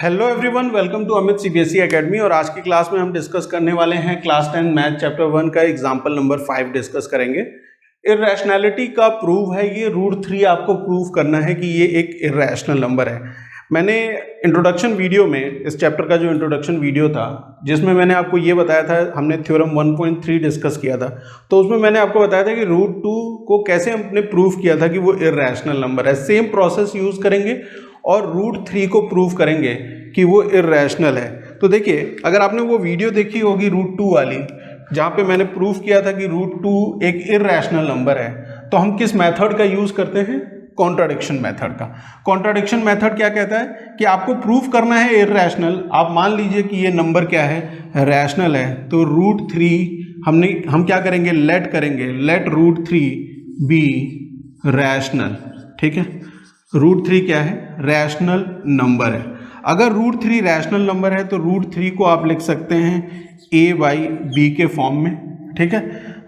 Hello everyone, welcome to Amit CBSE academy. और आज की क्लास में हम डिस्कस करने वाले हैं क्लास 10 मैथ चैप्टर 1 का एग्जांपल नंबर 5 डिस्कस करेंगे। इर्रेशनैलिटी का प्रूव है ये √3 आपको प्रूव करना है कि ये एक इर्रेशनल नंबर है। मैंने इंट्रोडक्शन वीडियो में इस चैप्टर का जो इंट्रोडक्शन वीडियो था जिसमें मैंने आपको ये बताया था, हमने थ्योरम 1.3 डिस्कस किया था, तो उसमें मैंने आपको बताया था कि √2 को कैसे हमने प्रूव किया था कि वो इर्रेशनल नंबर है। सेम प्रोसेस यूज करेंगे और √3 को प्रूव करेंगे कि वो इर्रेशनल है। तो देखिए, अगर आपने वो वीडियो देखी होगी √2 वाली, जहाँ पे मैंने प्रूव किया था कि √2 एक इर्रेशनल नंबर है, तो हम किस मेथड का यूज करते हैं? कॉन्ट्राडिक्शन मेथड का। कॉन्ट्राडिक्शन मेथड क्या कहता है कि आपको प्रूव करना है इर्रेशनल। आप मान लीजिए कि ये नंबर क्या है, रैशनल है, तो √3 हम क्या करेंगे, लेट √3 बी रैशनल। ठीक है, √3 क्या है? रैशनल नंबर है। अगर √3 रैशनल नंबर है तो √3 को आप लिख सकते हैं a/b के फॉर्म में। ठीक है,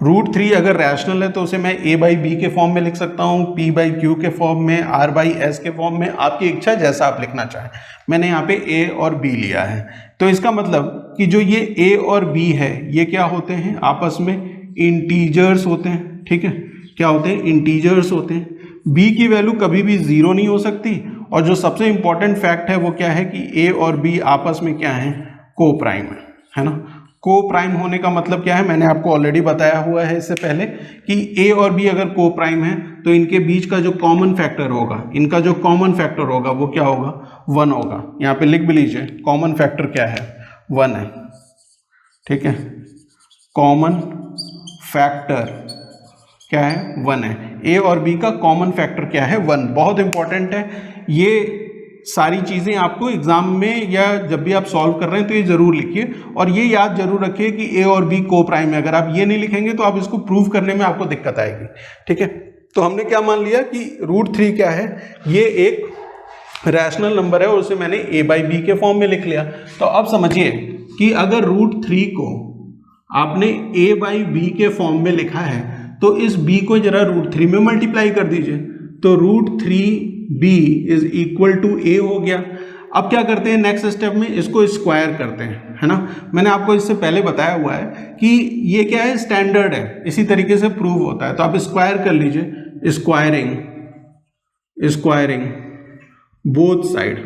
√3 अगर रैशनल है तो उसे मैं a/b के फॉर्म में लिख सकता हूँ, p/q के फॉर्म में, r/s के फॉर्म में, आपकी इच्छा जैसा आप लिखना चाहें। मैंने यहाँ पे a और b लिया है। तो इसका मतलब कि जो ये a और b है ये क्या होते हैं? आपस में इंटीजर्स होते हैं। ठीक है, क्या होते हैं? इंटीजर्स होते हैं। b की वैल्यू कभी भी 0 नहीं हो सकती। और जो सबसे इंपॉर्टेंट फैक्ट है वो क्या है कि a और b आपस में क्या है? को प्राइम है ना। को प्राइम होने का मतलब क्या है? मैंने आपको ऑलरेडी बताया हुआ है इससे पहले कि a और b अगर को प्राइम है तो इनके बीच का जो कॉमन फैक्टर होगा, वो क्या होगा? 1 होगा। यहाँ पे लिख भी लीजिए, कॉमन फैक्टर क्या है? 1 है। ठीक है, कॉमन फैक्टर क्या है? 1 है। a और b का कॉमन फैक्टर क्या है? 1। बहुत इंपॉर्टेंट है ये सारी चीज़ें। आपको एग्जाम में या जब भी आप सॉल्व कर रहे हैं तो ये जरूर लिखिए और ये याद जरूर रखिए कि a और b को प्राइम है। अगर आप ये नहीं लिखेंगे तो आप इसको प्रूव करने में आपको दिक्कत आएगी। ठीक है, तो हमने क्या मान लिया कि √3 क्या है? ये एक रैशनल नंबर है और उसे मैंने a/b के फॉर्म में लिख लिया। तो अब समझिए कि अगर √3 को आपने a/b के फॉर्म में लिखा है तो इस b को जरा √3 में मल्टीप्लाई कर दीजिए, तो √3b is equal to a हो गया। अब क्या करते हैं नेक्स्ट स्टेप में? इसको स्क्वायर करते हैं, है ना। मैंने आपको इससे पहले बताया हुआ है कि ये क्या है? स्टैंडर्ड है, इसी तरीके से प्रूव होता है। तो आप स्क्वायर कर लीजिए, स्क्वायरिंग बोथ साइड।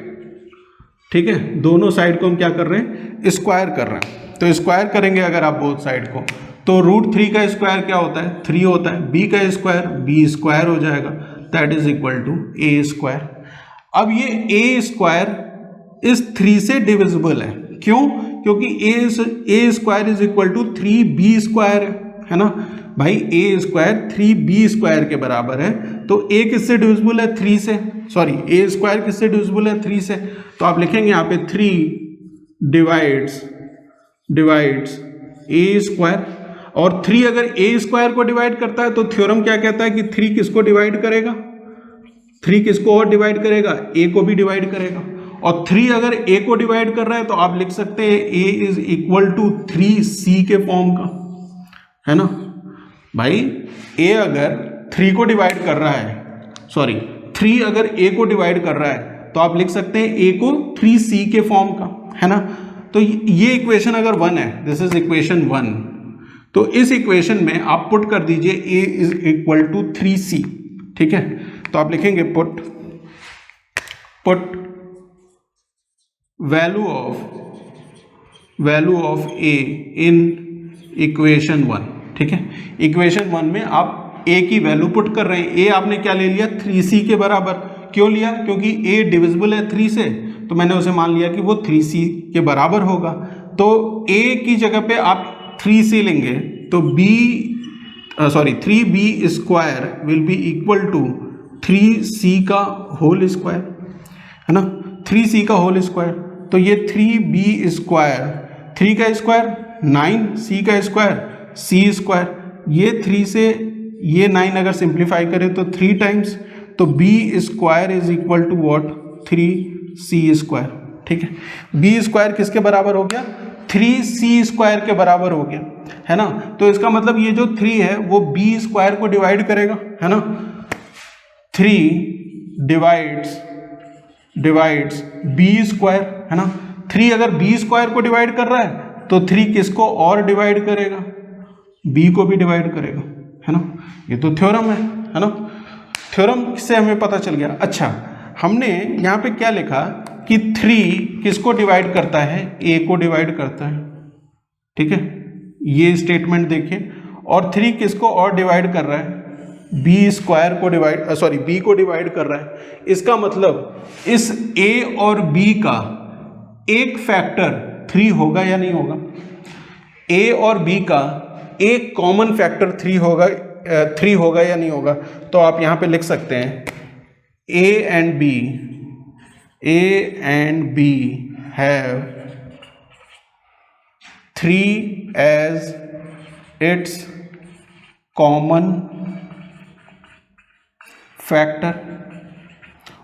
ठीक है, दोनों साइड को हम क्या कर रहे हैं? स्क्वायर कर रहे हैं। तो स्क्वायर करेंगे अगर आप बोथ साइड को, तो √3 का स्क्वायर क्या होता है? 3 होता है। b का स्क्वायर b स्क्वायर हो जाएगा, that is equal to a square. अब ये a स्क्वायर इस 3 से डिविजिबल है। क्यों? क्योंकि a square is equal to 3b square है ना भाई। a स्क्वायर 3b स्क्वायर के बराबर है। तो a किससे डिविजिबल है? 3 से। सॉरी, a स्क्वायर किससे डिविजिबल है? 3 से। तो आप लिखेंगे यहाँ पे 3 डिवाइड्स a स्क्वायर। और 3 अगर a स्क्वायर को डिवाइड करता है तो थ्योरम क्या कहता है कि 3 किसको डिवाइड करेगा? 3 किसको और डिवाइड करेगा? a को भी डिवाइड करेगा। और 3 अगर a को डिवाइड कर रहा है तो आप लिख सकते हैं a is equal to 3c के फॉर्म का, है ना भाई। a अगर 3 को डिवाइड कर रहा है, 3 अगर a को डिवाइड कर रहा है तो आप लिख सकते हैं a को 3c के फॉर्म का, है ना। तो ये इक्वेशन अगर 1 है, दिस इज इक्वेशन 1, तो इस इक्वेशन में आप पुट कर दीजिए a is equal to 3c। ठीक है, तो आप लिखेंगे put value of a in equation 1। ठीक है, इक्वेशन 1 में आप a की वैल्यू पुट कर रहे हैं। a आपने क्या ले लिया? 3c के बराबर। क्यों लिया? क्योंकि a डिविजिबल है 3 से, तो मैंने उसे मान लिया कि वो 3c के बराबर होगा। तो a की जगह पे आप 3c लेंगे तो 3b square will be equal to 3c का होल स्क्वायर, है ना। 3c का होल स्क्वायर, तो ये 3b स्क्वायर, 3 का स्क्वायर 9, c का स्क्वायर c स्क्वायर, ये 3 से ये 9 अगर सिंप्लीफाई करें तो 3 टाइम्स, तो b square is equal to what? 3c square. ठीक है, b स्क्वायर किसके बराबर हो गया? 3c स्क्वायर के बराबर हो गया, है ना। तो इसका मतलब ये जो 3 है वो b स्क्वायर को डिवाइड करेगा, है ना। 3 डिवाइड्स डिवाइड्स बी स्क्वायर, है ना। 3 अगर बी स्क्वायर को डिवाइड कर रहा है तो 3 किसको और डिवाइड करेगा, बी को भी डिवाइड करेगा, है ना। ये तो थ्योरम है ना। थ्योरम से हमें पता चल गया। अच्छा, हमने यहाँ पे क्या लिखा कि 3 किसको डिवाइड करता है, ए को डिवाइड करता है, ठीक है, ये स्टेटमेंट देखिए। और 3 किसको और डिवाइड कर रहा है, बी स्क्वायर को डिवाइड, सॉरी बी को डिवाइड कर रहा है। इसका मतलब इस ए और बी का एक फैक्टर 3 होगा या नहीं होगा, ए और बी का एक कॉमन फैक्टर 3 होगा या नहीं होगा। तो आप यहां पे लिख सकते हैं a and b have 3 as its common factor.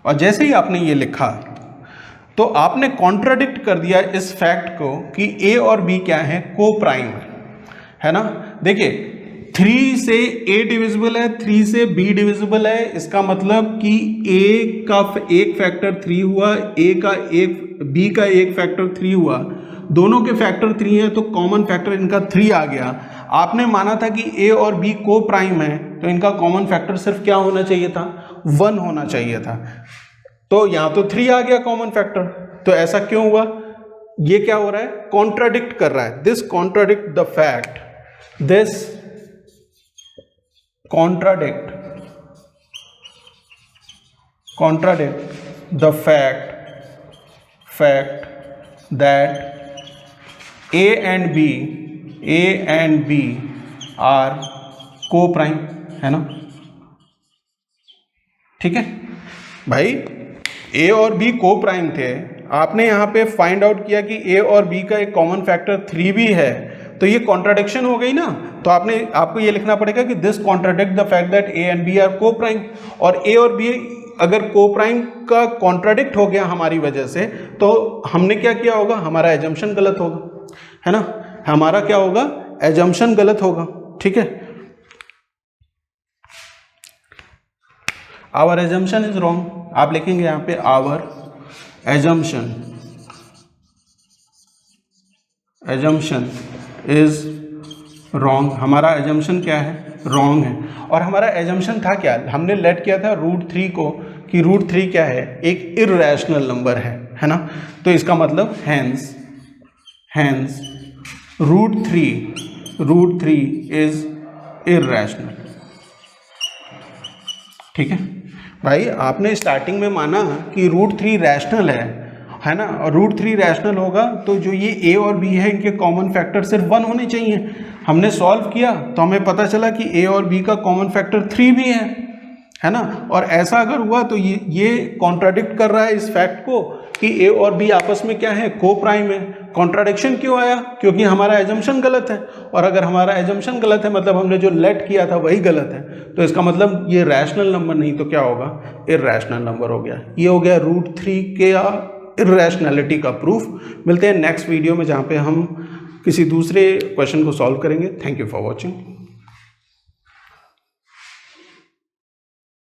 और जैसे ही आपने ये लिखा तो आपने कॉन्ट्राडिक्ट कर दिया इस फैक्ट को कि ए और बी क्या है, को प्राइम है ना। देखिए 3 से ए डिविजिबल है, 3 से बी डिविजिबल है, इसका मतलब कि ए का एक फैक्टर 3 हुआ, बी का एक फैक्टर 3 हुआ, दोनों के फैक्टर 3 है तो कॉमन फैक्टर इनका 3 आ गया। आपने माना था कि ए और बी को प्राइम है तो इनका कॉमन फैक्टर सिर्फ क्या होना चाहिए था, 1 होना चाहिए था। तो यहां तो 3 आ गया कॉमन फैक्टर। तो ऐसा क्यों हुआ, ये क्या हो रहा है, कॉन्ट्राडिक्ट कर रहा है। This contradict the fact, this contradict the fact that A and B are co-prime, है ना। ठीक है भाई, A और B को प्राइम थे, आपने यहाँ पे फाइंड आउट किया कि A और B का एक कॉमन फैक्टर 3 भी है, तो ये कॉन्ट्राडिक्शन हो गई ना। तो आपको ये लिखना पड़ेगा कि this contradict the fact that a and b are को प्राइम। और ए और बी अगर को प्राइम का कॉन्ट्राडिक्ट हो गया हमारी वजह से, तो हमने क्या किया होगा, हमारा एजम्पशन गलत होगा, है ना। हमारा क्या होगा, एजम्पशन गलत होगा, ठीक है। आवर एजम्पशन इज रॉन्ग, आप लिखेंगे यहाँ पे आवर एजम्पशन इज रॉन्ग। हमारा एजम्पशन क्या है, रॉन्ग है। और हमारा एजम्पशन था क्या, हमने लेट किया था √3 को कि √3 क्या है, एक इर्रेशनल नंबर है ना। तो इसका मतलब हैंस √3 इज इर्रेशनल, ठीक है भाई। आपने स्टार्टिंग में माना कि √3 रैशनल है ना, और √3 रैशनल होगा तो जो ये ए और बी है इनके कॉमन फैक्टर सिर्फ 1 होने चाहिए। हमने सॉल्व किया तो हमें पता चला कि ए और बी का कॉमन फैक्टर 3 भी है ना। और ऐसा अगर हुआ तो ये कॉन्ट्राडिक्ट कर रहा है इस फैक्ट को कि ए और बी आपस में क्या है, को प्राइम है। कॉन्ट्राडिक्शन क्यों आया, क्योंकि हमारा एजम्पशन गलत है। और अगर हमारा एजम्पशन गलत है मतलब हमने जो लेट किया था वही गलत है, तो इसका मतलब ये रैशनल नंबर नहीं तो क्या होगा, इर्रेशनल नंबर हो गया। ये हो गया √3 के इर्रेशनैलिटी का प्रूफ। मिलते हैं नेक्स्ट वीडियो में जहाँ पे हम किसी दूसरे क्वेश्चन को सॉल्व करेंगे। Thank you for watching.